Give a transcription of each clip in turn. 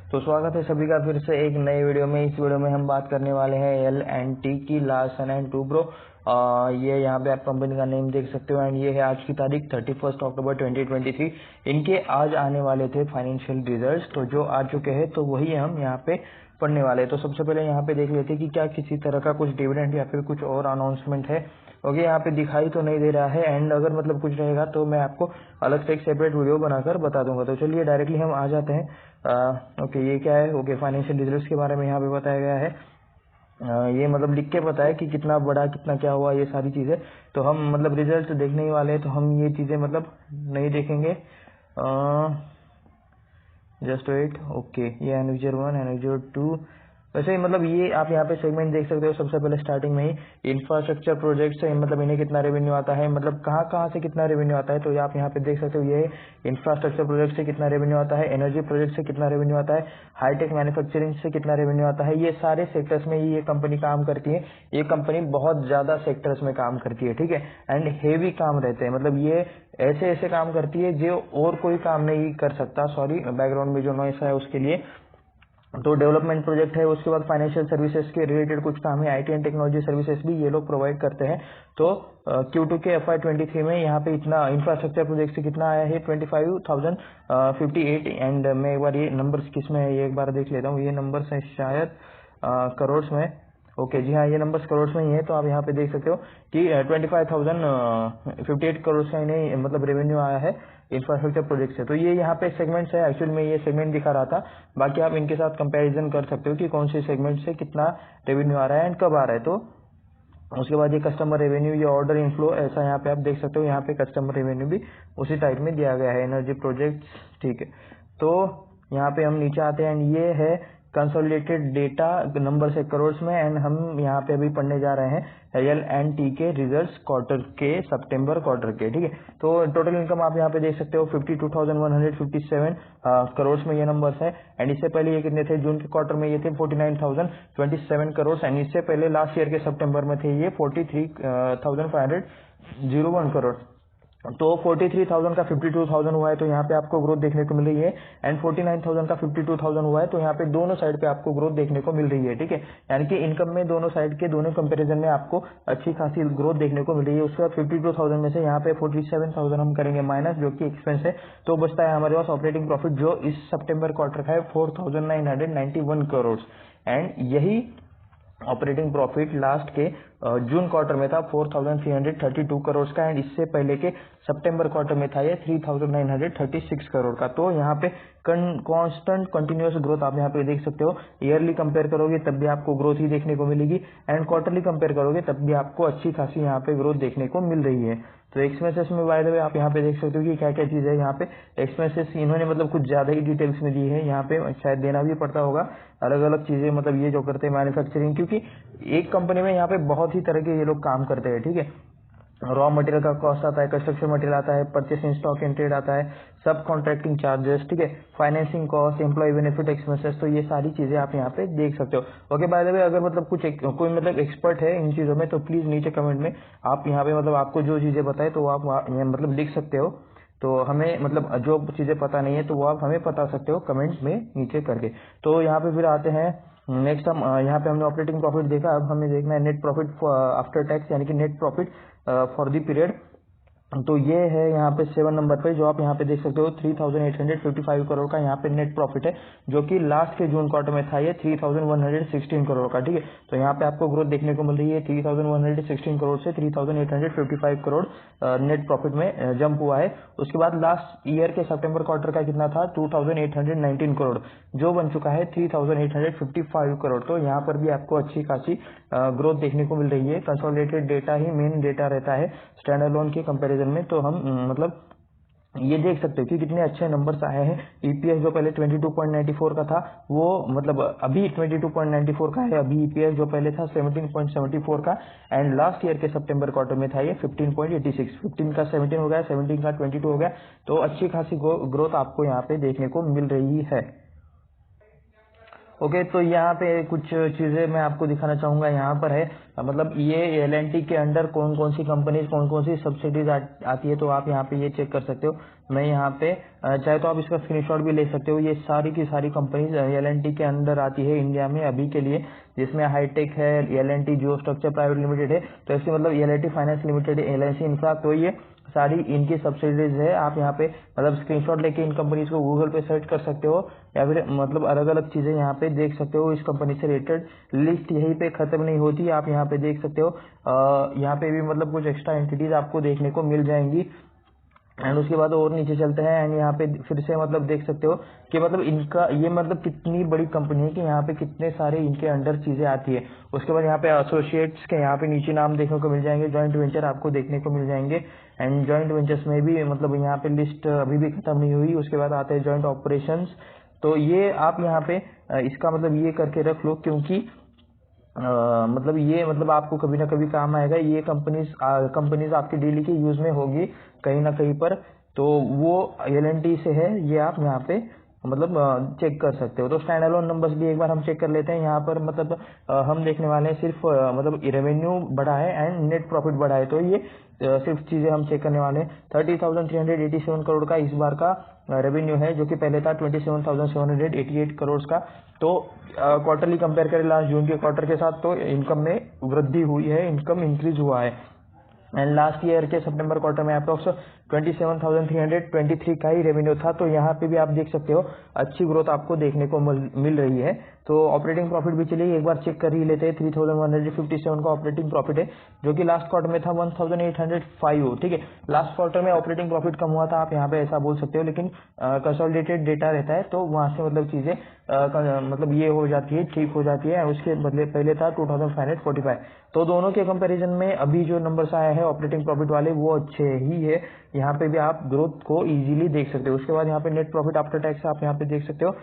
तो स्वागत है सभी का फिर से एक नए वीडियो में। इस वीडियो में हम बात करने वाले हैं L&T की, लार्सन एंड टुब्रो। ये यहाँ पे आप कंपनी का नेम देख सकते हो एंड ये है आज की तारीख 31 अक्टूबर 2023। इनके आज आने वाले थे फाइनेंशियल रिजल्ट्स, तो जो आ चुके हैं तो वही हम यहाँ पे पढ़ने वाले हैं। तो सबसे पहले यहाँ पे देख लेते हैं कि क्या किसी तरह का कुछ डिविडेंड या फिर कुछ और अनाउंसमेंट है। ओके, यहाँ पे दिखाई तो नहीं दे रहा है एंड अगर मतलब कुछ रहेगा तो मैं आपको अलग से एक सेपरेट वीडियो बनाकर बता दूंगा। तो चलिए डायरेक्टली हम आ जाते हैं। ओके, ये क्या है? ओके, फाइनेंशियल रिजल्ट्स के बारे में यहाँ पे बताया गया है। ये मतलब लिख के बताया कि कितना बड़ा कितना क्या हुआ, ये सारी चीजें। तो हम मतलब रिजल्ट देखने ही वाले हैं, तो हम ये चीजें मतलब नहीं देखेंगे। Just wait. ओके, ये एनर्जी 1 एनर्जी 2 वैसे ही मतलब ये आप यहाँ पे सेगमेंट देख सकते हो। सबसे पहले स्टार्टिंग में ही इंफ्रास्ट्रक्चर प्रोजेक्ट से मतलब इन्हें कितना रेवेन्यू आता है, मतलब कहाँ कहाँ से कितना रेवेन्यू आता है, तो आप यहाँ पे देख सकते हो। ये इंफ्रास्ट्रक्चर प्रोजेक्ट से कितना रेवेन्यू आता है, एनर्जी प्रोजेक्ट से कितना रेवेन्यू आता है, हाईटेक मैन्युफैक्चरिंग से कितना रेवेन्यू आता है। ये सारे सेक्टर्स में ही ये कंपनी काम करती है। ये कंपनी बहुत ज्यादा सेक्टर्स में काम करती है, ठीक है, एंड हेवी काम रहते हैं। मतलब ये ऐसे ऐसे काम करती है जो और कोई काम नहीं कर सकता। सॉरी, बैकग्राउंड में जो नॉइस है उसके लिए। तो डेवलपमेंट प्रोजेक्ट है, उसके बाद फाइनेंशियल सर्विसेज के रिलेटेड कुछ काम है, आईटी एंड टेक्नोलॉजी सर्विसेज भी ये लोग प्रोवाइड करते हैं। तो Q2 के FY23 में यहाँ पे इतना इंफ्रास्ट्रक्चर प्रोजेक्ट से कितना आया है 25,058 एंड मैं एक बार ये नंबर्स किस में है ये एक बार देख लेता हूँ। ये नंबर्स है शायद करोड़ में। ओके जी हाँ, ये नंबर्स करोड़ में ही है। तो आप यहाँ पे देख सकते हो कि 25,058 करोड़ का इन्हें मतलब रेवेन्यू आया है इंफ्रास्ट्रक्चर प्रोजेक्ट से। तो ये यहाँ पे सेगमेंट्स है, एक्चुअल में ये सेगमेंट दिखा रहा था। बाकी आप इनके साथ कंपैरिजन कर सकते हो कि कौन से सेगमेंट से कितना रेवेन्यू आ रहा है एंड कब आ रहा है। तो उसके बाद ये कस्टमर रेवेन्यू, ये ऑर्डर इनफ्लो, ऐसा यहाँ पे आप देख सकते हो। यहाँ पे कस्टमर रेवेन्यू भी उसी टाइप में दिया गया है, एनर्जी प्रोजेक्ट, ठीक है। तो यहाँ पे हम नीचे आते हैं एंड ये है कंसोलिडेटेड डेटा नंबर से करोड़ में एंड हम यहाँ पे अभी पढ़ने जा रहे हैं L&T के रिजल्ट्स क्वार्टर के, सितंबर क्वार्टर के, ठीक है। तो टोटल इनकम आप यहाँ पे देख सकते हो 52,157 करोड़ में ये नंबर्स है एंड इससे पहले ये कितने थे? जून के क्वार्टर में ये थे 49,027 करोड़ एंड इससे पहले लास्ट ईयर के सितंबर में थे ये 43,501 करोड़। तो 43,000 का 52,000 हुआ है, तो यहाँ पे आपको ग्रोथ देखने को मिल रही है एंड 49,000 का 52,000 हुआ है, तो यहाँ पे दोनों साइड पे आपको ग्रोथ देखने को मिल रही है, ठीक है। यानी कि इनकम में दोनों साइड के दोनों कंपैरिजन में आपको अच्छी खासी ग्रोथ देखने को मिल रही है। उसके बाद 52,000 में से यहाँ पे 47,000 हम करेंगे माइनस, जो कि एक्सपेंस है, तो बचता है हमारे पास ऑपरेटिंग प्रॉफिट, जो इस सितंबर क्वार्टर का है 4,991 करोड़ एंड यही ऑपरेटिंग प्रॉफिट लास्ट के जून क्वार्टर में था 4,332 करोड़ का एंड इससे पहले के सितंबर क्वार्टर में था ये 3,936 करोड़ का। तो यहाँ पे कांस्टेंट कंटिन्यूअस ग्रोथ आप यहाँ पे देख सकते हो। ईयरली कंपेयर करोगे तब भी आपको ग्रोथ ही देखने को मिलेगी एंड क्वार्टरली कंपेयर करोगे तब भी आपको अच्छी खासी यहाँ पे ग्रोथ देखने को मिल रही है। तो एक्सपेंसेस में बाय द वे आप यहाँ पे देख सकते हो कि क्या क्या चीज है। यहाँ पे एक्सपेंसेस इन्होंने मतलब कुछ ज्यादा ही डिटेल्स में दी है, यहाँ पे शायद देना भी पड़ता होगा अलग अलग चीजें। मतलब ये जो करते हैं मैन्युफैक्चरिंग, क्योंकि एक कंपनी में यहाँ पे बहुत ही तरह के ये लोग काम करते हैं, ठीक है। रॉ मटेरियल का कॉस्ट आता है, कंस्ट्रक्शन मटेरियल आता है, परचेसिंग स्टॉक एंड ट्रेड आता है, सब कॉन्ट्रैक्टिंग चार्जेस, ठीक है, financing cost, employ benefit expenses. तो ये सारी चीजें आप यहाँ पे देख सकते हो। ओके, बाय द वे अगर मतलब कोई मतलब एक्सपर्ट है इन चीजों में तो प्लीज नीचे कमेंट में आप यहाँ पे मतलब आपको जो चीजें बताए तो आप मतलब लिख सकते हो। तो हमें मतलब जो चीजें पता नहीं है तो वो आप हमें बता सकते हो कमेंट में नीचे करके। तो यहाँ पे फिर आते हैं नेक्स्ट। हम यहाँ पे हमने ऑपरेटिंग प्रॉफिट देखा, अब हमें देखना है नेट प्रॉफिट आफ्टर टैक्स, यानी कि net profit for the period. तो ये है यहाँ पे 7 नंबर पे, जो आप यहाँ पे देख सकते हो 3,855 करोड़ का यहाँ पे नेट प्रॉफिट है, जो कि लास्ट के जून क्वार्टर में था ये 3,116 करोड़ का, ठीक है। तो यहाँ पे आपको ग्रोथ देखने को मिल रही है 3,116 करोड़ से 3,855 करोड़ नेट प्रॉफिट में जंप हुआ है। उसके बाद लास्ट ईयर के सितंबर क्वार्टर का कितना था? 2,819 करोड़, जो बन चुका है 3,855 करोड़। तो यहाँ पर भी आपको अच्छी खासी ग्रोथ देखने को मिल रही है। कंसोलिडेटेड डेटा ही मेन डेटा रहता है स्टैंड अलोन के कंपैरिजन में। तो हम मतलब ये देख सकते हो कि कितने अच्छे नंबर्स आए हैं। ईपीएस जो पहले 22.94 का था वो मतलब अभी 22.94 का है। अभी ईपीएस जो पहले था 17.74 का एंड लास्ट ईयर के सितंबर क्वार्टर में था ये 15.86। 15 का 17 हो गया, 17 का 22 हो गया। तो अच्छी खासी ग्रोथ आपको यहाँ पे देखने को मिल रही है। ओके, तो यहाँ पे कुछ चीज़ें मैं आपको दिखाना चाहूँगा। यहाँ पर है मतलब ये एल&टी के अंडर कौन कौन सी कंपनीज कौन कौन सी सब्सिडीज आती है, तो आप यहाँ पे ये चेक कर सकते हो। मैं यहाँ पे चाहे तो आप इसका स्क्रीनशॉट भी ले सकते हो। ये सारी की सारी कंपनीज एल&टी के अंडर आती है इंडिया में अभी के लिए, जिसमें हाईटेक है, एल&टी जियो स्ट्रक्चर प्राइवेट लिमिटेड है, तो ऐसे मतलब L&T finance limited, L&T infra, तो ये सारी इनकी सब्सिडीज है। आप यहाँ पे मतलब स्क्रीनशॉट लेके इन कंपनीज को गूगल पे सर्च कर सकते हो, या फिर मतलब अलग अलग चीजें यहाँ पे देख सकते हो। इस कंपनी से रिलेटेड लिस्ट यहीं पे खत्म नहीं होती, आप यहाँ पे देख सकते हो। यहाँ पे भी मतलब कुछ एक्स्ट्रा एंटिटीज आपको देखने को मिल जाएंगी। एंड उसके बाद और नीचे चलते हैं एंड यहाँ पे फिर से मतलब देख सकते हो कि मतलब इनका ये मतलब कितनी बड़ी कंपनी है कि यहाँ पे कितने सारे इनके अंडर चीजें आती है। उसके बाद यहाँ पे एसोसिएट्स के यहाँ पे नीचे नाम देखने को मिल जाएंगे, जॉइंट वेंचर आपको देखने को मिल जाएंगे। एंड जॉइंट वेंचर्स में भी मतलब यहाँ पे लिस्ट अभी भी खत्म नहीं हुई। उसके बाद आते हैं जॉइंट ऑपरेशंस, तो ये आप यहाँ पे इसका मतलब ये करके रख लो, क्योंकि मतलब ये मतलब आपको कभी ना कभी काम आएगा। ये कंपनीज आपकी डेली के यूज में होगी कहीं ना कहीं पर, तो वो एल&टी से है, ये आप यहाँ पे मतलब चेक कर सकते हो। तो स्टैंड अलोन नंबर्स भी एक बार हम चेक कर लेते हैं। यहाँ पर मतलब हम देखने वाले हैं सिर्फ मतलब रेवेन्यू बढ़ा है एंड नेट प्रॉफिट बढ़ा है, तो ये सिर्फ चीजें हम चेक करने वाले हैं। 30,387 करोड़ का इस बार का रेवेन्यू है, जो कि पहले था 27,788 करोड़ का। तो क्वार्टरली कंपेयर करें लास्ट जून के क्वार्टर के साथ, तो इनकम में वृद्धि हुई है, इनकम इंक्रीज हुआ है। एंड लास्ट ईयर के सितंबर क्वार्टर में अप्रोक्स 27,323 का ही रेवेन्यू था, तो यहाँ पे भी आप देख सकते हो अच्छी ग्रोथ आपको देखने को मिल रही है। तो ऑपरेटिंग प्रॉफिट भी चलिए एक बार चेक कर ही लेते हैं। 3,157 का ऑपरेटिंग प्रॉफिट है, जो कि लास्ट क्वार्टर में था 1,805। ठीक है, लास्ट क्वार्टर में ऑपरेटिंग प्रॉफिट कम हुआ था, आप यहाँ पे ऐसा बोल सकते हो, लेकिन कंसोलिडेटेड डेटा रहता है तो वहां से मतलब चीजें मतलब ये हो जाती है, ठीक हो जाती है। उसके बदले पहले था 2,545, तो दोनों के कंपैरिजन में अभी जो नंबर्स आए हैं ऑपरेटिंग प्रॉफिट वाले वो अच्छे ही है। यहाँ पे भी आप ग्रोथ को इजीली देख सकते हो। उसके बाद यहाँ पे नेट प्रॉफिट आफ्टर टैक्स आप यहाँ पे देख सकते हो,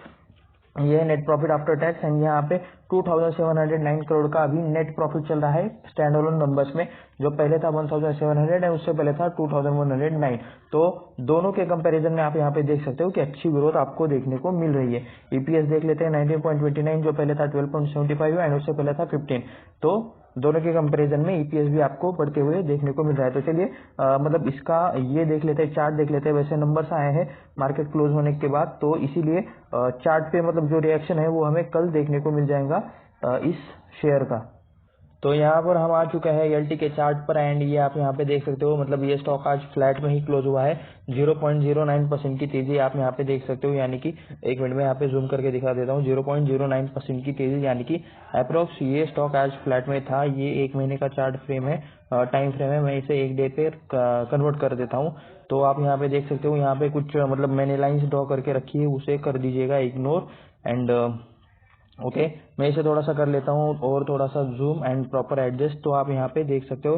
ये net profit after tax, and यहाँ पे 2,709 करोड़ का अभी नेट प्रॉफिट चल रहा है स्टैंड अलोन नंबर्स में, जो पहले था 1,700 एंड उससे पहले था 2,109। तो दोनों के कंपैरिजन में आप यहाँ पे देख सकते हो कि अच्छी ग्रोथ आपको देखने को मिल रही है। ईपीएस देख लेते हैं 19.29, जो पहले था 12.75 एंड उससे पहले था 15। तो दोनों के कंपैरिजन में ईपीएस भी आपको बढ़ते हुए देखने को मिल रहा है। तो चलिए मतलब इसका ये देख लेते हैं, चार्ट देख लेते हैं। वैसे नंबर्स आए हैं मार्केट क्लोज होने के बाद, तो इसीलिए चार्ट पे मतलब जो रिएक्शन है वो हमें कल देखने को मिल जाएगा इस शेयर का। तो यहाँ पर हम आ चुके हैं एलटी के चार्ट पर, एंड ये आप यहाँ पे देख सकते हो मतलब ये स्टॉक आज फ्लैट में ही क्लोज हुआ है। 0.09% की तेजी आप यहाँ पे देख सकते हो, यानी कि एक मिनट में यहाँ पे जूम करके दिखा देता हूँ। 0.09% की तेजी, यानी कि अप्रोक्स ये स्टॉक आज फ्लैट में था। ये एक महीने का चार्ट फ्रेम है, टाइम फ्रेम है। मैं इसे एक डे पे कन्वर्ट कर देता हूँ, तो आप यहाँ पे देख सकते हो। यहाँ पे कुछ मतलब मैंने लाइन्स ड्रॉ करके रखी है, उसे कर दीजिएगा इग्नोर। एंड ओके, मैं इसे थोड़ा सा कर लेता हूँ और थोड़ा सा जूम एंड प्रॉपर एडजस्ट, तो आप यहाँ पे देख सकते हो।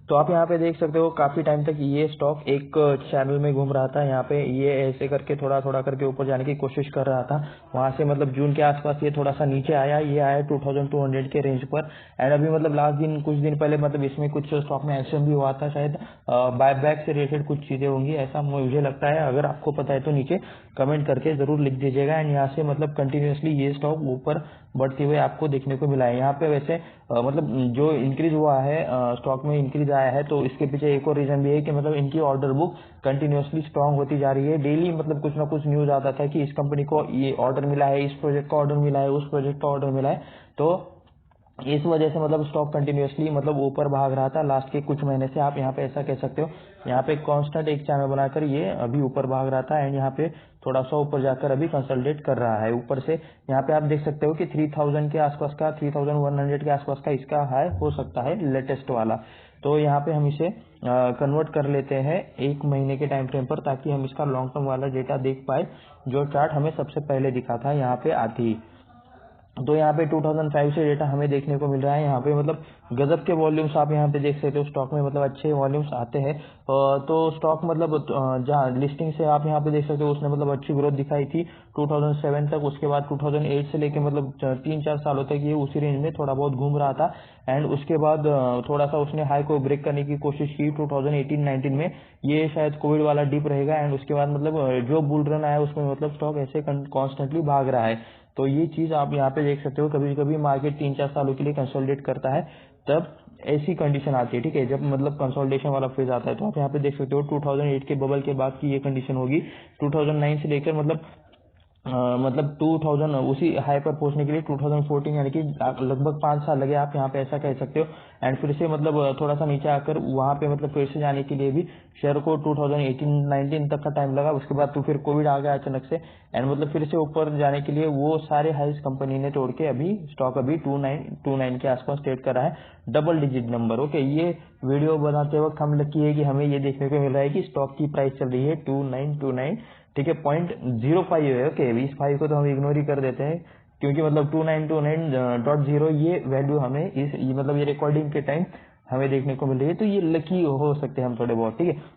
तो आप यहाँ पे देख सकते हो काफी टाइम तक ये स्टॉक एक चैनल में घूम रहा था। यहाँ पे ये ऐसे करके थोड़ा थोड़ा करके ऊपर जाने की कोशिश कर रहा था। वहां से मतलब जून के आसपास ये थोड़ा सा नीचे आया, ये आया 2200 के रेंज पर। एंड अभी मतलब लास्ट दिन कुछ दिन पहले मतलब इसमें कुछ स्टॉक में एक्शन भी हुआ था, शायद बायबैक से रिलेटेड कुछ चीजें होंगी, ऐसा मुझे लगता है। अगर आपको पता है तो नीचे कमेंट करके जरूर लिख दीजिएगा। एंड यहाँ से मतलब कंटिन्यूसली ये स्टॉक ऊपर बढ़ते हुए आपको देखने को मिला है। यहाँ पे वैसे मतलब जो इंक्रीज हुआ है स्टॉक में इंक्रीज आया है, तो इसके पीछे एक और रीजन भी है कि मतलब इनकी ऑर्डर बुक कंटिन्यूसली स्ट्रांग होती जा रही है। डेली मतलब कुछ ना कुछ न्यूज आता था कि इस कंपनी को ये ऑर्डर मिला है, इस प्रोजेक्ट का ऑर्डर मिला है, उस प्रोजेक्ट का ऑर्डर मिला है। तो इस वजह से मतलब स्टॉक कंटिन्यूसली मतलब ऊपर भाग रहा था लास्ट के कुछ महीने से, आप यहाँ पे ऐसा कह सकते हो। यहाँ पे कांस्टेंट एक चैनल बनाकर ये अभी ऊपर भाग रहा था, एंड यहाँ पे थोड़ा सा ऊपर जाकर अभी कंसोलिडेट कर रहा है ऊपर से। यहाँ पे आप देख सकते हो कि 3000 के आसपास का, 3100 के आसपास का इसका हाई हो सकता है लेटेस्ट वाला। तो यहाँ पे हम इसे कन्वर्ट कर लेते हैं एक महीने के टाइम फ्रेम पर, ताकि हम इसका लॉन्ग टर्म वाला डेटा देख पाए, जो चार्ट हमें सबसे पहले दिखा था यहाँ पे आती ही। तो यहाँ पे 2005 से डेटा हमें देखने को मिल रहा है। यहाँ पे मतलब गजब के वॉल्यूम्स आप यहाँ पे देख सकते हो स्टॉक में, मतलब अच्छे वॉल्यूम्स आते हैं। तो स्टॉक मतलब जहाँ लिस्टिंग से आप यहाँ पे देख सकते हो उसने मतलब अच्छी ग्रोथ दिखाई थी 2007 तक। उसके बाद 2008 से लेके मतलब 3-4 सालों तक ये उसी रेंज में थोड़ा बहुत घूम रहा था। एंड उसके बाद थोड़ा सा उसने हाई को ब्रेक करने की कोशिश की 2018-19 में। ये शायद कोविड वाला डिप रहेगा। एंड उसके बाद मतलब जो बुल रन आया उसमें मतलब स्टॉक ऐसे कॉन्स्टेंटली भाग रहा है। तो ये चीज आप यहाँ पे देख सकते हो। कभी कभी मार्केट 3-4 सालों के लिए कंसोलिडेट करता है, तब ऐसी कंडीशन आती है, ठीक है, जब मतलब कंसोलिडेशन वाला फेज आता है। तो आप यहाँ पे देख सकते हो 2008 के बबल के बाद की ये कंडीशन होगी। 2009 से लेकर मतलब 2000 उसी हाई पर पहुंचने के लिए 2014 यानी कि लगभग 5 साल लगे, आप यहाँ पे ऐसा कह सकते हो। एंड फिर से मतलब थोड़ा सा नीचे आकर वहां पे मतलब फिर से जाने के लिए भी शेयर को 2018-19 तक का टाइम लगा। उसके बाद तो फिर कोविड आ गया अचानक से। एंड मतलब फिर से ऊपर जाने के लिए वो सारे हाइस कंपनी ने तोड़ के अभी स्टॉक अभी 29 के आसपास ट्रेड कर रहा है, डबल डिजिट नंबर। ओके, ये वीडियो बनाते वक्त हम लकी है कि हमें ये देखने को मिल रहा है कि स्टॉक की प्राइस चल रही है 2929, ठीक है, 0.05 है। ओके, इस 5 को तो हम इग्नोर ही कर देते हैं, क्योंकि मतलब 2929.0 ये वैल्यू हमें मतलब ये रिकॉर्डिंग के टाइम हमें देखने को मिल रही है। तो ये लकी हो सकते हैं हम थोड़े बहुत, ठीक है।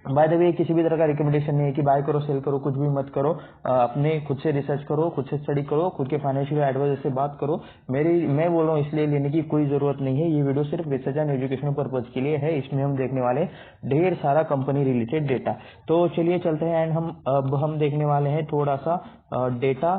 बाय द वे, किसी भी तरह का रिकमेंडेशन नहीं है कि बाय करो सेल करो, कुछ भी मत करो। अपने खुद से रिसर्च करो, खुद से स्टडी करो, खुद के फाइनेंशियल एडवाइजर से बात करो। मैं बोल रहा हूँ इसलिए लेने की कोई जरूरत नहीं है। ये वीडियो सिर्फ रिसर्च एंड एजुकेशनल पर्पज के लिए है। इसमें हम देखने वाले हैं ढेर सारा कंपनी रिलेटेड डेटा। तो चलिए चलते हैं। एंड अब हम देखने वाले हैं थोड़ा सा डेटा।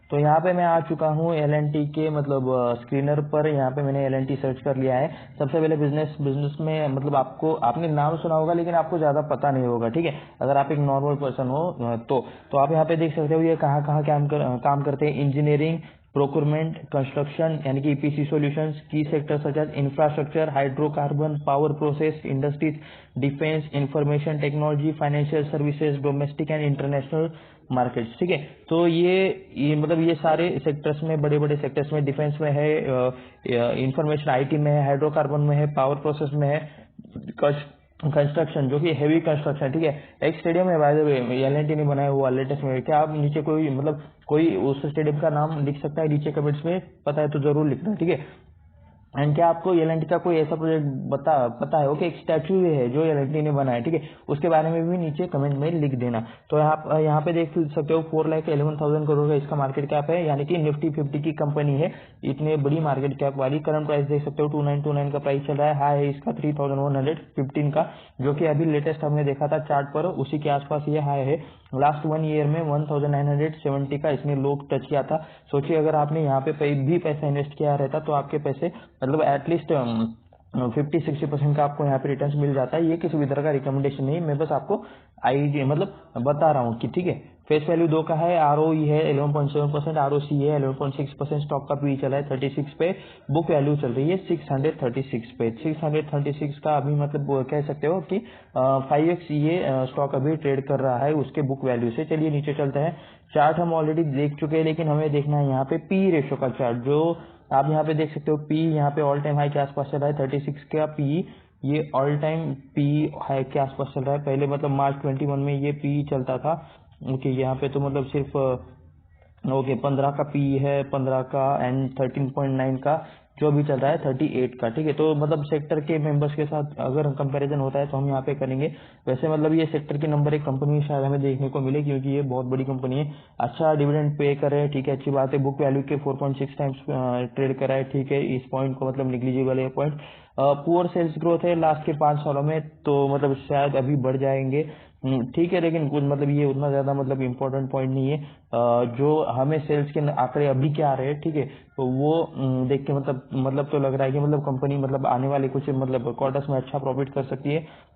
तो यहाँ पे मैं आ चुका हूँ L&T के मतलब स्क्रीनर पर। यहाँ पे मैंने L&T सर्च कर लिया है। सबसे पहले बिजनेस में मतलब आपने नाम सुना होगा लेकिन आपको ज्यादा पता नहीं होगा, ठीक है, अगर आप एक नॉर्मल पर्सन हो तो आप यहाँ पे देख सकते हो ये कहाँ कहाँ काम करते हैं। इंजीनियरिंग, प्रोक्योरमेंट, कंस्ट्रक्शन यानी कि ईपीसी सॉल्यूशंस, की sector such as infrastructure, hydrocarbon, power process industries, defence, information technology, financial services, domestic and international markets, ठीक है। तो ये मतलब ये सारे सेक्टर्स में, बड़े बड़े सेक्टर्स में, डिफेंस में है, इंफॉर्मेशन आईटी में है, हाइड्रोकार्बन में है, पावर प्रोसेस में है, कंस्ट्रक्शन जो कि हेवी कंस्ट्रक्शन, ठीक है। एक स्टेडियम है बाय द वे, L&T ने बनाया हुआ लेटेस्ट में। क्या आप नीचे कोई उस स्टेडियम का नाम लिख सकता है नीचे कमेंट्स में? पता है तो जरूर लिखना, ठीक है। एंड क्या आपको L&T का कोई ऐसा प्रोजेक्ट पता है? ओके, एक स्टैचू है जो L&T ने बनाया, ठीक है, उसके बारे में भी नीचे कमेंट में लिख देना। तो यहाँ पे देख सकते हो 4,11,000 करोड़ का इसका मार्केट कैप है, यानी कि निफ्टी 50 की कंपनी है इतने बड़ी मार्केट कैप वाली। करंट प्राइस देख सकते हो 2929 का प्राइस चल रहा है। हाई है इसका 3,115 का, जो कि अभी लेटेस्ट हमने देखा था चार्ट पर, उसी के आसपास ये हाई है। लास्ट 1 ईयर में 1970 का इसने लो टच किया था। सोचिए अगर आपने यहाँ पे भी पैसा इन्वेस्ट किया रहता तो आपके पैसे मतलब एटलीस्ट 50-60% का आपको यहाँ पे रिटर्न मिल जाता है। ये किसी भी तरह का रिकमेंडेशन नहीं, मैं बस आपको आइडिया मतलब बता रहा हूँ कि, ठीक है। फेस वैल्यू 2 का है, ROE है 11.7%, ROC है 11.6%, स्टॉक का पी चला है 36 पे, बुक वैल्यू चल रही है 636 पे। 636 का अभी मतलब कह सकते हो कि 5x ये स्टॉक अभी ट्रेड कर रहा है उसके बुक वैल्यू से। चलिए नीचे चलते हैं। चार्ट हम ऑलरेडी देख चुके हैं, लेकिन हमें देखना है यहाँ पे पी रेशो का चार्ट। जो आप यहाँ पे देख सकते हो पी यहाँ पे ऑल टाइम हाई के आसपास चल रहा है 36 का पी। ये ऑल टाइम पी हाई के आसपास चल रहा है। पहले मतलब मार्च 21 में ये पी चलता था। ओके, यहाँ पे तो मतलब सिर्फ ओके 15 का पी है, 15 का, एंड 13.9 का जो भी चल रहा है 38 का, ठीक है। तो मतलब सेक्टर के मेंबर्स के साथ अगर कंपैरिजन होता है तो हम यहाँ पे करेंगे। वैसे मतलब ये सेक्टर के नंबर 1 कंपनी शायद हमें देखने को मिले, क्योंकि ये बहुत बड़ी कंपनी है। अच्छा डिविडेंड पे कर रहे हैं, ठीक है, अच्छी बात है। बुक वैल्यू के 4.6 टाइम्स ट्रेड करा है, ठीक है। इस पॉइंट को मतलब निग्लिजिबल है पॉइंट। पुअर सेल्स ग्रोथ है लास्ट के 5 सालों में, तो मतलब शायद अभी बढ़ जाएंगे, ठीक है, लेकिन कुछ मतलब ये उतना ज्यादा मतलब इम्पोर्टेंट पॉइंट नहीं है। जो हमें सेल्स के आंकड़े अभी क्या आ रहे हैं, ठीक है, तो वो देख के मतलब तो लग रहा है कि मतलब कंपनी मतलब आने वाले कुछ मतलब क्वार्टर्स में अच्छा प्रॉफिट कर सकती है।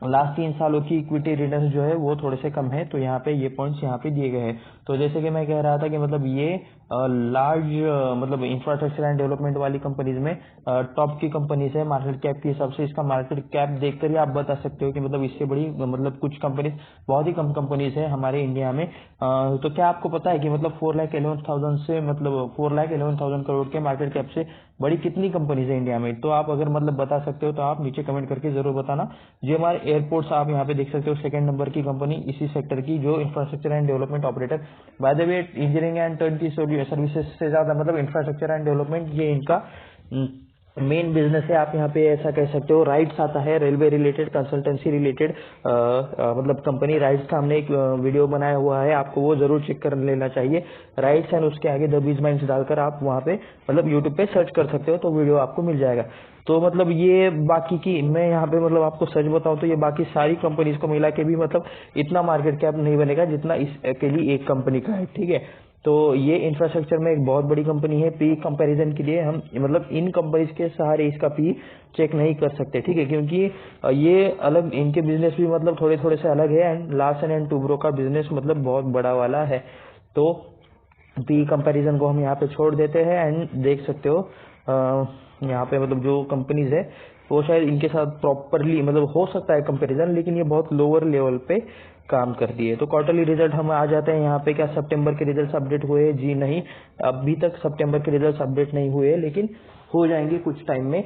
लास्ट 3 सालों की इक्विटी रिटर्न जो है वो थोड़े से कम है, तो यहाँ पे ये पॉइंट्स यहाँ पे दिए गए हैं। तो जैसे कि मैं कह रहा था कि मतलब ये लार्ज मतलब इंफ्रास्ट्रक्चर एंड डेवलपमेंट वाली कंपनीज में टॉप की कंपनीज है मार्केट कैप के हिसाब से। इसका मार्केट कैप देखकर ही आप बता सकते हो कि मतलब इससे बड़ी मतलब कुछ कंपनीज, बहुत ही कम कंपनीज है हमारे इंडिया में। तो क्या आपको पता है कि मतलब 4,11,000 से मतलब 4,11,000 करोड़ के मार्केट कैप से बड़ी कितनी कंपनीज है इंडिया में? तो आप अगर मतलब बता सकते हो तो आप नीचे कमेंट करके जरूर बताना। जो हमारे एयरपोर्ट्स आप यहाँ पे देख सकते हो, सेकंड नंबर की कंपनी इसी सेक्टर की, जो infrastructure and development operator. By the way engineering and turnkey services से ज्यादा मतलब इंफ्रास्ट्रक्चर एंड डेवलपमेंट ये इनका मेन बिजनेस है। आप यहाँ पे ऐसा कह सकते हो। राइट्स आता है, रेलवे रिलेटेड, कंसल्टेंसी रिलेटेड मतलब कंपनी राइट्स का हमने एक वीडियो बनाया हुआ है, आपको वो जरूर चेक कर लेना चाहिए। राइट्स एंड उसके आगे द बीज माइंस डालकर आप वहाँ पे मतलब यूट्यूब पे सर्च कर सकते हो, तो वीडियो आपको मिल जाएगा। तो मतलब ये बाकी की मैं यहाँ पे मतलब आपको सच बताऊं तो ये बाकी सारी कंपनीज को मिला के भी मतलब इतना मार्केट कैप नहीं बनेगा जितना इस अकेली एक कंपनी का है, ठीक है। तो ये इंफ्रास्ट्रक्चर में एक बहुत बड़ी कंपनी है। पी कंपैरिजन के लिए हम मतलब इन कंपनीज के सहारे इसका पी चेक नहीं कर सकते, ठीक है, क्योंकि ये अलग, इनके बिजनेस भी मतलब थोड़े थोड़े से अलग है। एंड लार्सन एंड टूब्रो का बिजनेस मतलब बहुत बड़ा वाला है। तो पी कंपैरिजन को हम यहाँ पे छोड़ देते हैं। एंड देख सकते हो यहाँ पे मतलब जो कंपनीज है वो शायद इनके साथ प्रॉपरली मतलब हो सकता है कंपैरिजन, लेकिन ये बहुत लोअर लेवल पे काम करती है। तो क्वार्टरली रिजल्ट हम आ जाते हैं यहाँ पे। क्या सितंबर के रिजल्ट्स अपडेट हुए? जी नहीं, अभी तक सितंबर के रिजल्ट्स अपडेट नहीं हुए, लेकिन हो जाएंगे कुछ टाइम में।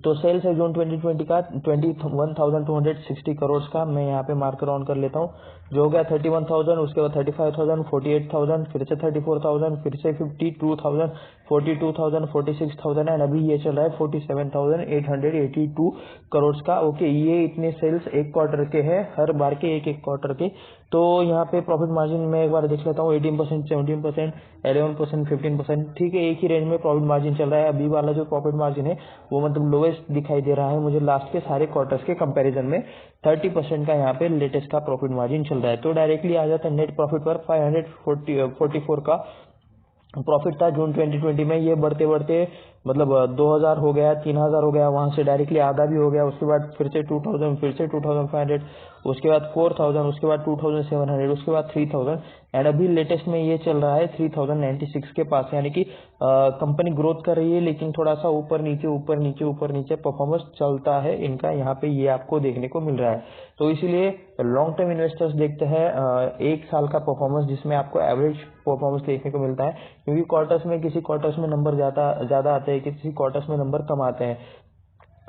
तो सेल्स है जून 2020 का 21,260 करोड़ का, मैं यहाँ पे मार्कर ऑन कर लेता हूँ, जो हो गया 31,000, उसके बाद 35,000, 48,000, फिर से 34,000, फिर से 52,000, 42,000, 46,000 एंड अभी ये चल रहा है 47,882 करोड़ का। ओके, ये इतने सेल्स एक क्वार्टर के हैं, हर बार के एक एक क्वार्टर के। तो यहाँ पे प्रॉफिट मार्जिन मैं एक बार देख लेता हूँ, 18%, 17%, 11%, 15%, ठीक है, एक ही रेंज में प्रॉफिट मार्जिन चल रहा है। अभी वाला जो प्रॉफिट मार्जिन है वो मतलब लोएस्ट दिखाई दे रहा है मुझे लास्ट के सारे क्वार्टर्स के कंपैरिजन में। 30% का यहाँ पे लेटेस्ट का प्रॉफिट मार्जिन चल रहा है। तो डायरेक्टली आ जाता है नेट प्रॉफिट पर। 544 का प्रॉफिट था जून 2020 में। ये बढ़ते बढ़ते मतलब 2000 हो गया, 3000 हो गया, वहां से डायरेक्टली आधा भी हो गया। उसके बाद फिर से 2000, फिर से 2500, उसके बाद 4000, उसके बाद 2700, उसके बाद 3000 एंड अभी लेटेस्ट में ये चल रहा है 3096 के पास। यानी कि कंपनी ग्रोथ कर रही है, लेकिन थोड़ा सा ऊपर नीचे ऊपर नीचे ऊपर नीचे परफॉर्मेंस चलता है इनका, यहाँ पे ये आपको देखने को मिल रहा है। तो इसीलिए लॉन्ग टर्म इन्वेस्टर्स देखते हैं एक साल का परफॉर्मेंस, जिसमें आपको एवरेज परफॉर्मेंस देखने को मिलता है, क्योंकि क्वार्टर्स में किसी क्वार्टर्स में नंबर ज्यादा आते हैं, किसी क्वार्टर्स में नंबर कम आते हैं।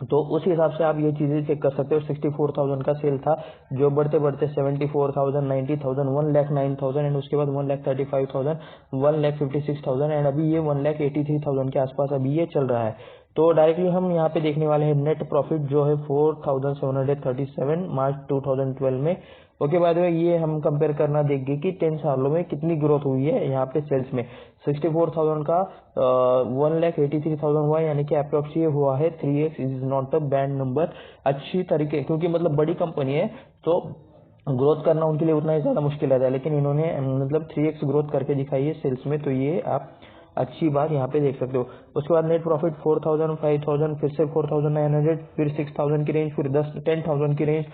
तो उस हिसाब से आप ये चीजें चेक कर सकते हो। 64,000 का सेल था, जो बढ़ते बढ़ते 74,000, 90,000, 1,09,000 एंड उसके बाद 1,35,000, 1,56,000 एंड अभी ये 1,83,000 के आसपास अभी ये चल रहा है। तो डायरेक्टली हम यहाँ पे देखने वाले हैं नेट प्रॉफिट जो है 4,737 मार्च 2012 में। ओके, बाय द वे ये हम कंपेयर करना देंगे कि 10 सालों में कितनी ग्रोथ हुई है यहाँ पे सेल्स में। 64,000 का 1,83,000 हुआ, यानी कि अप्रोक्स ये हुआ है 3x। Is not a bad number, अच्छी तरीके, क्योंकि मतलब बड़ी कंपनी है तो ग्रोथ करना उनके लिए उतना ही ज्यादा मुश्किल रहता है, लेकिन इन्होंने मतलब 3x ग्रोथ करके दिखाई है सेल्स में, तो ये आप अच्छी बात यहाँ पे देख सकते हो। उसके बाद नेट प्रॉफिट 4,000, 5,000, फिर से 4,900, फिर 6,000 की रेंज, फिर 10,000 की रेंज,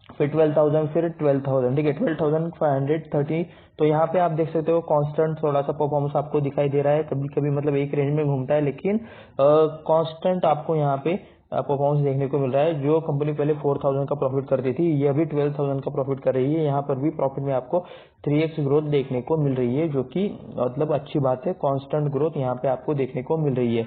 फिर 12,000, फिर 12,000, ठीक है, 12,530। तो यहाँ पे आप देख सकते हो कांस्टेंट थोड़ा सा परफॉर्मेंस आपको दिखाई दे रहा है। कभी कभी मतलब एक रेंज में घूमता है, लेकिन कांस्टेंट आपको यहाँ पे परफॉर्मेंस देखने को मिल रहा है। जो कंपनी पहले 4,000 का प्रॉफिट करती थी, ये अभी 12,000 का प्रॉफिट कर रही है। यहाँ पर भी प्रॉफिट में आपको 3x ग्रोथ देखने को मिल रही है, जो कि मतलब अच्छी बात है। कांस्टेंट ग्रोथ यहाँ पे आपको देखने को मिल रही है।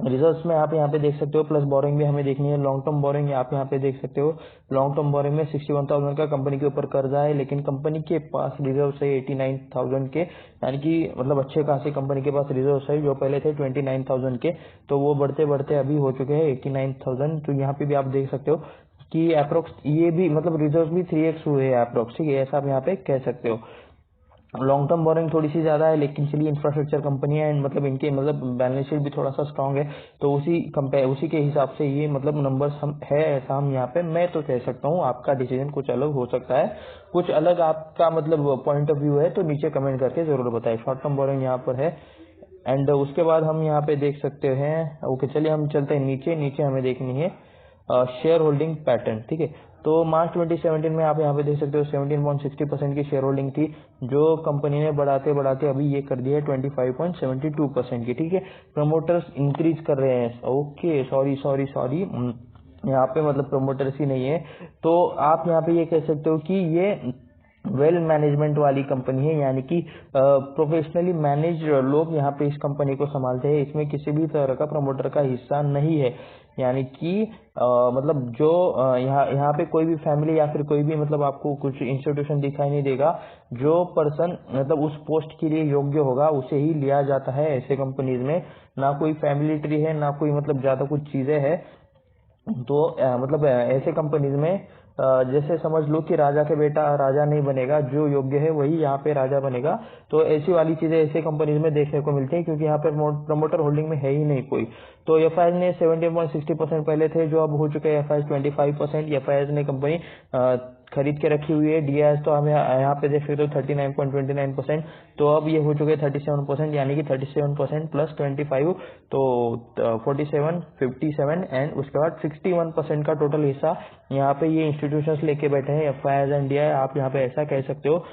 रिजर्व्स में आप यहाँ पे देख सकते हो, प्लस बोरिंग भी हमें देखनी है। लॉन्ग टर्म बोरिंग आप यहाँ पे देख सकते हो। लॉन्ग टर्म बोरिंग में 61,000 का कंपनी के ऊपर कर्जा है, लेकिन कंपनी के पास रिजर्व है 89,000 के, यानी कि मतलब अच्छे खासी कंपनी के पास रिजर्व है, जो पहले थे 29,000 के, तो वो बढ़ते बढ़ते अभी हो चुके हैं 89,000। तो यहाँ पे भी आप देख सकते हो कि अप्रोक्स ये भी मतलब रिजर्व भी 3x हुए हैं अप्रोक्स, ठीक है, ऐसा आप यहाँ पे कह सकते हो। लॉन्ग टर्म बोरिंग थोड़ी सी ज्यादा है, लेकिन चलिए इंफ्रास्ट्रक्चर कंपनी है एंड मतलब इनके मतलब बैलेंस शीट भी थोड़ा सा स्ट्रांग है, तो उसी के हिसाब से ये मतलब नंबर्स हम है, ऐसा हम यहाँ पे मैं तो कह सकता हूँ। आपका डिसीजन कुछ अलग हो सकता है, कुछ अलग आपका मतलब पॉइंट ऑफ व्यू है, तो नीचे कमेंट करके जरूर बताएं। शॉर्ट टर्म बोरिंग यहाँ पर है एंड उसके बाद हम यहाँ पे देख सकते हैं। ओके, चलिए हम चलते हैं नीचे। नीचे हमें देखनी है शेयर होल्डिंग पैटर्न, ठीक है। तो मार्च 2017 में आप यहाँ पे देख सकते हो 17.60% की शेयर होल्डिंग थी, जो कंपनी ने बढ़ाते बढ़ाते अभी ये कर दिया है 25.72% की, ठीक है। प्रमोटर्स इंक्रीज कर रहे हैं। ओके, सॉरी यहाँ पे मतलब प्रमोटर्स ही नहीं है, तो आप यहाँ पे ये कह सकते हो कि ये वेल मैनेजमेंट वाली कंपनी है, यानी कि प्रोफेशनली मैनेज लोग यहाँ पे इस कंपनी को संभालते हैं। इसमें किसी भी तरह का प्रमोटर का हिस्सा नहीं है। यानी कि मतलब जो यहाँ पे कोई भी फैमिली या फिर कोई भी मतलब आपको कुछ इंस्टीट्यूशन दिखाई नहीं देगा। जो पर्सन मतलब उस पोस्ट के लिए योग्य होगा उसे ही लिया जाता है ऐसे कंपनीज में। ना कोई फैमिली ट्री है, ना कोई मतलब ज्यादा कुछ चीजें है। तो मतलब ऐसे कंपनीज में जैसे समझ लो कि राजा के बेटा राजा नहीं बनेगा, जो योग्य है वही यहाँ पे राजा बनेगा। तो ऐसी वाली चीजें ऐसे कंपनीज में देखने को मिलती है, क्योंकि यहाँ पे प्रमोटर होल्डिंग में है ही नहीं कोई। तो एफआईएस ने 17.60% पहले थे, जो अब हो चुके हैं एफआईएस 25%। एफआईएस ने कंपनी खरीद के रखी हुई है। डीआईएस तो हमें यहाँ पे देख सकते हो 39.29%, तो अब ये हो चुके हैं 37%, यानी कि 37% प्लस 25 तो 47, 57 एंड उसके बाद 61% का टोटल हिस्सा यहाँ पे ये इंस्टीट्यूशंस लेके बैठे हैं, एफआईआई एंड डीआई, आप यहाँ पे ऐसा कह सकते हो।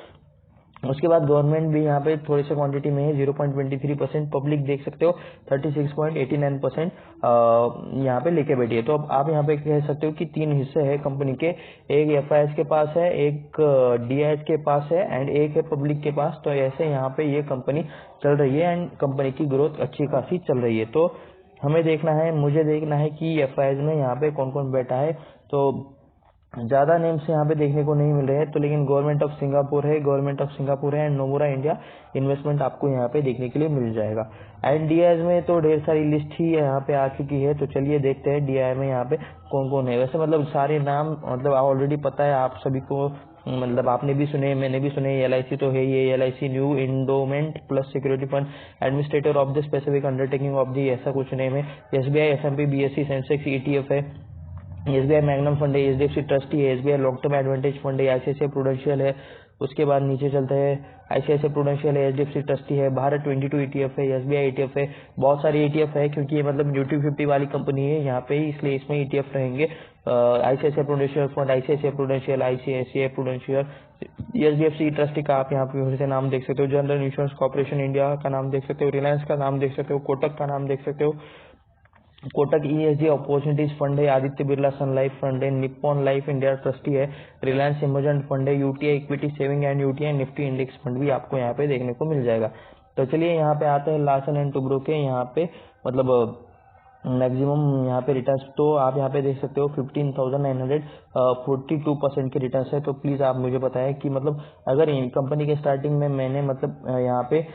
उसके बाद गवर्नमेंट भी यहाँ पे थोड़ी सी क्वांटिटी में है 0.23%। पब्लिक देख सकते हो 36.89% यहाँ पे लेके बैठी है। तो अब आप यहाँ पे कह सकते हो कि तीन हिस्से हैं कंपनी के, एक एफआईएस के पास है, एक डीआईएस के पास है एंड एक है पब्लिक के पास। तो ऐसे यहाँ पे ये कंपनी चल रही है एंड कंपनी की ग्रोथ अच्छी खासी चल रही है। तो हमें देखना है, मुझे देखना है कि एफआईएस में यहाँ पे कौन कौन बैठा है। तो ज्यादा नेम्स यहाँ पे देखने को नहीं मिल रहे हैं, तो लेकिन गवर्नमेंट ऑफ सिंगापुर है एंड नोमुरा इंडिया इन्वेस्टमेंट आपको यहाँ पे देखने के लिए मिल जाएगा। एंड डीआई में तो ढेर सारी लिस्ट ही यहाँ पे आ चुकी है, तो चलिए देखते हैं डीआई में यहाँ पे कौन कौन है। वैसे मतलब सारे नाम मतलब ऑलरेडी पता है आप सभी को, मतलब आपने भी सुने, मैंने भी सुने। LIC तो है, ये LIC new endowment plus security fund administrator of the specific undertaking of the, ऐसा कुछ नेम है। SBI SMP BSE Sensex ETF है, SBI मैग्नम फंड है, HDFC ट्रस्टी है, SBI long term advantage fund है, ICICI प्रूडेंशियल है। उसके बाद नीचे चलते हैं, ICICI प्रूडेंशियल है, HDFC ट्रस्टी है, भारत 22 ETF है, SBI ETF है। बहुत सारी ETF है, क्योंकि ये मतलब निफ्टी 50 वाली कंपनी है यहाँ पे, इसलिए इसमें ETF रहेंगे। ICICI prudential fund, ICICI prudential, ICICI prudential, HDFC trustee का आप यहाँ पे फिर से नाम देख सकते हो, जनरल इंश्योरेंस कॉर्पोरेशन इंडिया का नाम देख सकते हो, रिलायंस का नाम देख सकते हो, कोटक का नाम देख सकते हो, कोटक ESG अपॉर्चुनिटीज फंड है, आदित्य बिरला सन लाइफ फंड है, निप्पॉन लाइफ इंडिया ट्रस्टी है, रिलायंस इमर्जेंट फंड है, UTI equity saving and UTI Nifty index fund भी आपको यहाँ पे देखने को मिल जाएगा। तो चलिए यहाँ पे आते हैं लार्सन एंड टुब्रो के यहाँ पे मतलब मैक्सिमम यहाँ पे रिटर्न्स। तो आप यहाँ पे देख सकते हो 15,942% के रिटर्न्स है। तो प्लीज आप मुझे बताएं कि मतलब अगर कंपनी के स्टार्टिंग में मैंने मतलब यहाँ पे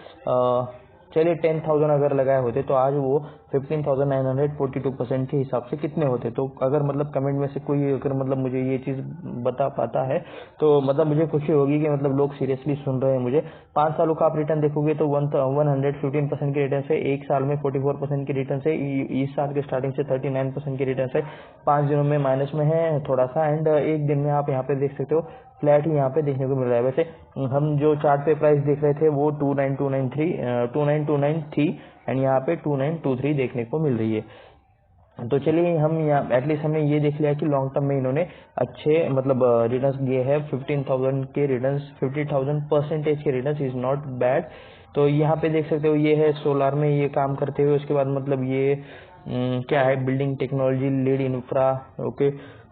चलिए 10,000 अगर लगाए होते तो आज वो 15,942% के हिसाब से कितने होते। तो अगर मतलब कमेंट में से कोई अगर मतलब मुझे ये चीज बता पाता है तो मतलब मुझे खुशी होगी कि मतलब लोग सीरियसली सुन रहे हैं मुझे। 5 सालों का आप रिटर्न देखोगे तो 115% के रिटर्न है, एक साल में 44% के रिटर्न है, इस साल के स्टार्टिंग से 39% के रिटर्न है, 5 दिनों में माइनस में है थोड़ा सा एंड एक दिन में आप यहाँ पे देख सकते हो फ्लैट ही यहाँ पे देखने को मिल रहा है। वैसे हम जो चार्ट पे प्राइस देख रहे थे वो 29,293 थी एंड यहाँ पे 2923 देखने को मिल रही है। तो चलिए हम यहाँ एटलीस्ट हमने ये देख लिया कि लॉन्ग टर्म में इन्होंने अच्छे मतलब रिटर्न्स दिए हैं। 15,000 के रिटर्न्स, 50,000% के रिटर्न्स इज नॉट बैड। तो यहाँ पे देख सकते हो ये है सोलार में ये काम करते हुए। उसके बाद मतलब ये क्या है, building technology lead infra.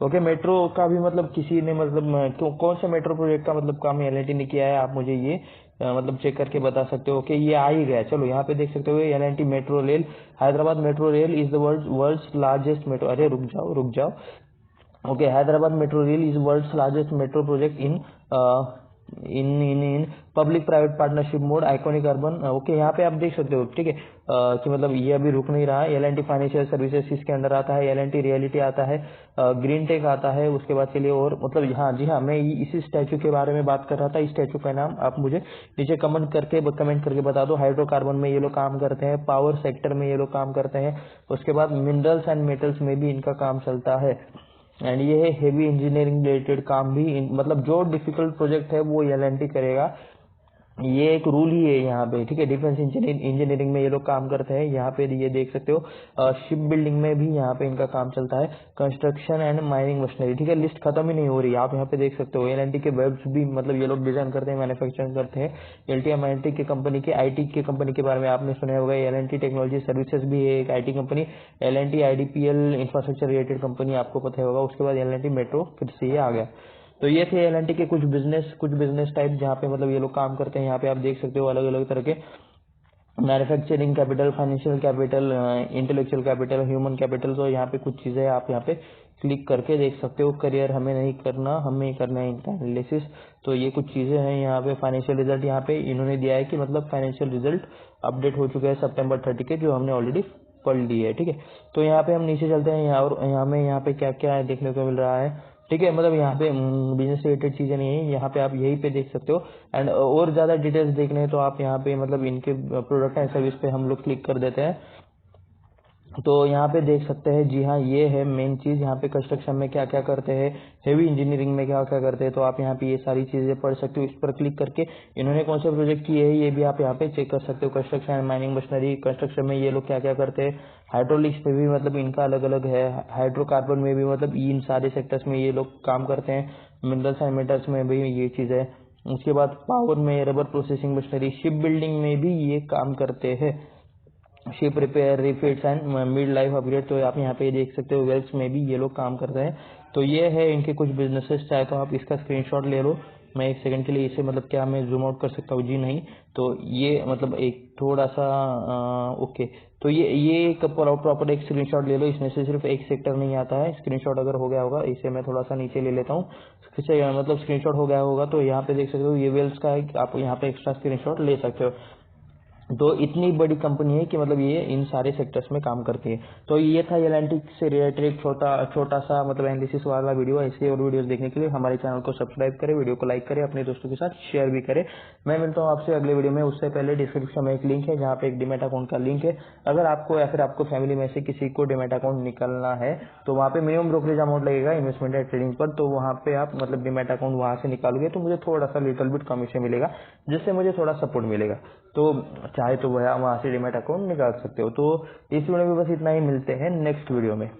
Okay metro का भी मतलब किसी ने मतलब कौन से मेट्रो प्रोजेक्ट का मतलब काम L&T ने किया है, आप मुझे ये मतलब चेक करके बता सकते हो। ओके ये आ ही गया, चलो यहाँ पे देख सकते हो L&T metro rail, Hyderabad metro rail is the world's largest metro. अरे रुक जाओ। Okay Hyderabad metro rail is world's largest metro project in public private partnership mode iconic urban. Okay यहाँ पे आप देख सकते हो, ठीक है कि मतलब ये अभी रुक नहीं रहा है। L&T फाइनेंशियल सर्विसेज इसके अंदर आता है, L&T रियलिटी आता है, ग्रीन टेक आता है। उसके बाद चलिए और मतलब हाँ जी हाँ, मैं इसी स्टैचू के बारे में बात कर रहा था। इस स्टैचू का नाम आप मुझे नीचे कमेंट करके बता दो। हाइड्रोकार्बन में ये लोग काम करते हैं, पावर सेक्टर में ये लोग काम करते हैं। उसके बाद मिनरल्स एंड मेटल्स में भी इनका काम चलता है एंड ये है हेवी इंजीनियरिंग रिलेटेड काम भी मतलब जो डिफिकल्ट प्रोजेक्ट है वो L&T करेगा, ये एक रूल ही है यहाँ पे, ठीक है। डिफेंस इंजीनियरिंग में ये लोग काम करते हैं, यहाँ पे ये देख सकते हो। शिप बिल्डिंग में भी यहाँ पे इनका काम चलता है, कंस्ट्रक्शन एंड माइनिंग मशीनरी, ठीक है। लिस्ट खत्म ही नहीं हो रही, आप यहाँ पे देख सकते हो। L&T के वेब्स भी मतलब ये लोग डिजाइन करते हैं, मैन्युफैक्चरिंग करते हैं। LTI की कंपनी के IT की कंपनी के बारे में आपने सुना होगा, L&T टेक्नोलॉजी सर्विसेज भी है एक IT company. L&T IDPL infrastructure related company आपको पता होगा। उसके बाद L&T मेट्रो फिर से ये आ गया। तो ये थे L&T के कुछ बिजनेस टाइप जहाँ पे मतलब ये लोग काम करते हैं। यहाँ पे आप देख सकते हो अलग अलग तरह के manufacturing capital, financial capital, intellectual capital, human capital. तो यहाँ पे कुछ चीज़ें आप यहाँ पे क्लिक करके देख सकते हो। करियर हमें नहीं करना, हमें करना है इनका एनालिसिस। तो ये कुछ चीज़ें हैं यहाँ पे। फाइनेंशियल रिजल्ट यहाँ पे इन्होंने दिया है कि मतलब फाइनेंशियल रिजल्ट अपडेट हो चुके हैं September 30 के, जो हमने ऑलरेडी पढ़ ली है, ठीक है। तो यहाँ पे हम नीचे चलते हैं यहाँ, और यहाँ पे क्या क्या देखने को मिल रहा है, ठीक है। मतलब यहाँ पे बिजनेस रिलेटेड चीजें नहीं है, यहाँ पे आप यही पे देख सकते हो। एंड और ज्यादा डिटेल्स देखने हैं तो आप यहाँ पे मतलब इनके प्रोडक्ट एंड सर्विस पे हम लोग क्लिक कर देते हैं, तो यहाँ पे देख सकते हैं। जी हाँ, ये है मेन चीज। यहाँ पे कंस्ट्रक्शन में क्या क्या करते हैं, हेवी इंजीनियरिंग में क्या क्या करते हैं, तो आप यहाँ पे ये सारी चीजें पढ़ सकते हो। इस पर क्लिक करके इन्होंने कौन से प्रोजेक्ट किए हैं ये भी आप यहाँ पे चेक कर सकते हो। Construction and mining machinery, construction में ये लोग क्या क्या करते हैं। हाइड्रोलिक्स में भी मतलब इनका अलग अलग है। हाइड्रोकार्बन में भी मतलब इन सारे सेक्टर्स में ये लोग काम करते हैं। मिनरल्स एंड मेटल्स में भी ये चीज है। उसके बाद पावर में, rubber processing machinery, ship building में भी ये काम करते हैं। Ship repair, refits and mid life upgrade. तो आप यहाँ पे देख सकते हो, वेल्स में भी ये लोग काम करते हैं। तो ये है इनके कुछ बिजनेसेस। चाहे तो आप इसका स्क्रीनशॉट ले लो। मैं एक सेकंड के लिए इसे मतलब क्या मैं जूम आउट कर सकता हूँ? जी नहीं। तो ये मतलब एक थोड़ा सा ओके। तो ये एक प्रॉपर एक स्क्रीनशॉट ले लो। इसमें से सिर्फ एक सेक्टर नहीं आता है। स्क्रीनशॉट अगर हो गया होगा, इसे मैं थोड़ा सा नीचे ले लेता हूँ, मतलब स्क्रीनशॉट हो गया होगा तो यहाँ पे देख सकते हो ये वेल्स का है। आप यहाँ पे एक्स्ट्रा स्क्रीनशॉट ले सकते हो। तो इतनी बड़ी कंपनी है कि मतलब ये इन सारे सेक्टर्स में काम करती है। तो ये था एलेंटिक से रिलेटेड एक छोटा सा मतलब एनालिसिस वाला वीडियो। ऐसे और वीडियोस देखने के लिए हमारे चैनल को सब्सक्राइब करें, वीडियो को लाइक करें, अपने दोस्तों के साथ शेयर भी करें। मैं मिलता हूँ आपसे अगले वीडियो में। उससे पहले डिस्क्रिप्शन में एक लिंक है जहाँ पे एक डीमैट अकाउंट का लिंक है। अगर आपको या फिर आपको फैमिली में से किसी को डीमैट अकाउंट निकालना है तो वहाँ पे मिनिमम ब्रोकरेज अमाउंट लगेगा इन्वेस्टमेंट एंड ट्रेडिंग पर। तो वहाँ पे आप मतलब डीमैट अकाउंट वहाँ से निकालोगे तो मुझे थोड़ा सा लिटिल बिट कमीशन मिलेगा, जिससे मुझे थोड़ा सपोर्ट मिलेगा। तो चाहे तो वह वहाँ से डीमैट अकाउंट निकाल सकते हो। तो इस वीडियो में बस इतना ही। मिलते हैं नेक्स्ट वीडियो में।